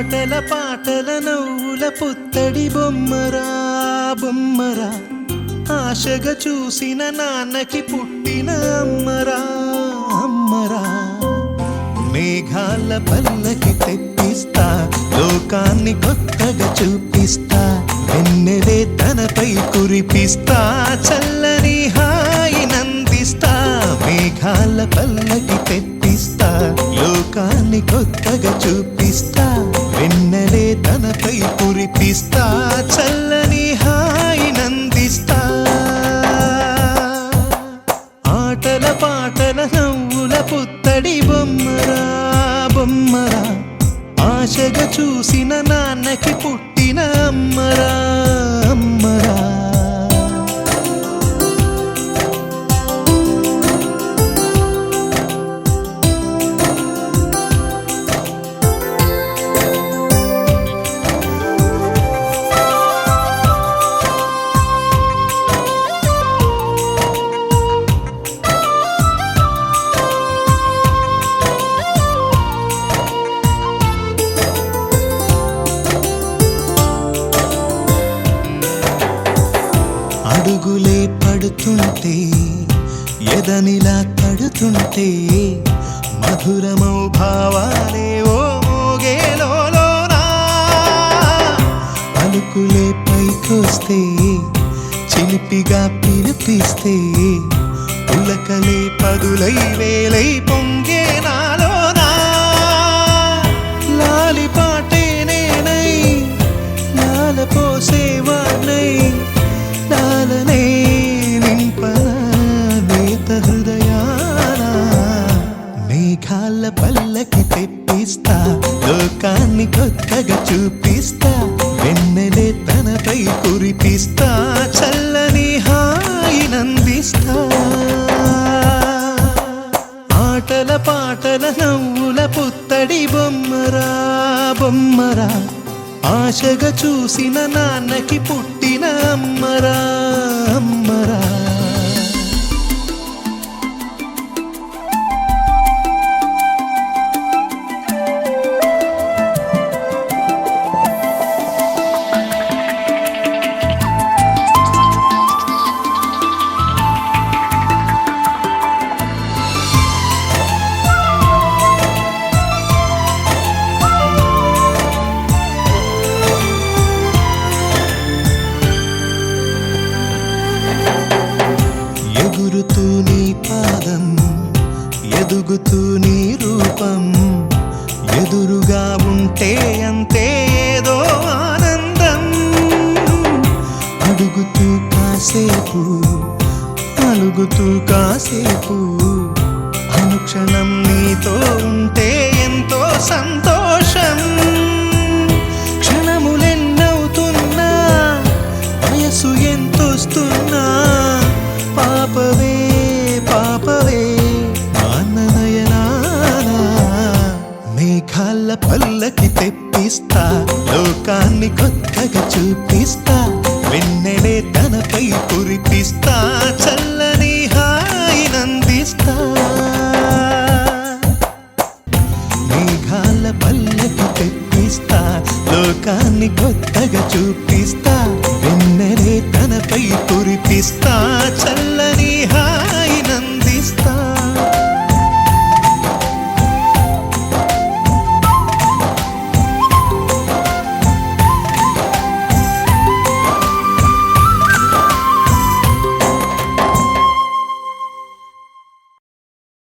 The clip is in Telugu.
ఆటల పాటల నవ్వుల పుత్తడి బొమ్మరా బొమ్మరా, ఆశగా చూసిన నాన్నకి పుట్టిన అమ్మరా అమ్మరా. మేఘాల పల్లకి తెప్పిస్తా, లోకాన్ని కొత్తగా చూపిస్తా, వెన్నెలే తనపై కురిపిస్తా, చల్లని హాయి నందిస్తా. మేఘాల పల్లకి తెప్పిస్తా, లోకాన్ని కొత్తగా చూపిస్తా, వెన్నెలే తనపై కురిపిస్తా, చల్లని హాయి నందిస్తా. ఆటల పాటల నవ్వుల పుత్తడి బొమ్మరా బొమ్మరా, ఆశగా చూసిన నాన్నకి పుట్టిన అమ్మరా అమ్మరా. అడుగులే పడుతుంటే ఎదనిలా తడుతుంటే, మధురమౌ భావాలే ఓ మోగేలోనా. పలుకులే పైకొస్తే చిలిపిగా పిలిపిస్తే, పులకలే పదులై వేలై పొంగే నాలోనా. లాలి పాటే నేనై లాల పోసేవాణ్ణై, లాలనే నింపనా నేత హృదయానా. మేఘాల పల్లకి తెప్పిస్తా, లోకాన్ని కొత్తగా చూపిస్తా, వెన్నెలే తనపై కురిపిస్తా, చల్లని హాయి నందిస్తా. ఆటల పాటల నవ్వుల పుత్తడి బొమ్మరా బొమ్మరా, ఆశగా చూసిన నాన్నకి పుట్టిన అమ్మరా అమ్మరా. ఎగురుతూ నీ పాదం, ఎదుగుతూ నీ రూపం, ఎదురుగా ఉంటే అంతే ఏదో ఆనందం. అడుగుతూ కాసేపు, అలుగుతూ కాసేపు, అనుక్షణం నీతో ఉంటే ఎంతో సంతోషం. క్షణములెన్నవుతున్నా, వయసు ఎంతొస్తున్నా, పాపవే పాపవే మాననయనానా. మేఘాల పల్లకి తెప్పిస్తా, లోకాన్ని కొత్తగా చూపిస్తా, వెన్నెలే తనపై కురిపిస్తా, చల్లని హాయి నందిస్తా. మేఘాల పల్లకి తెప్పిస్తా, లోకాన్ని కొత్తగా చూపిస్తా, వెన్నెలే తనపై కురిపిస్తా, చల్ల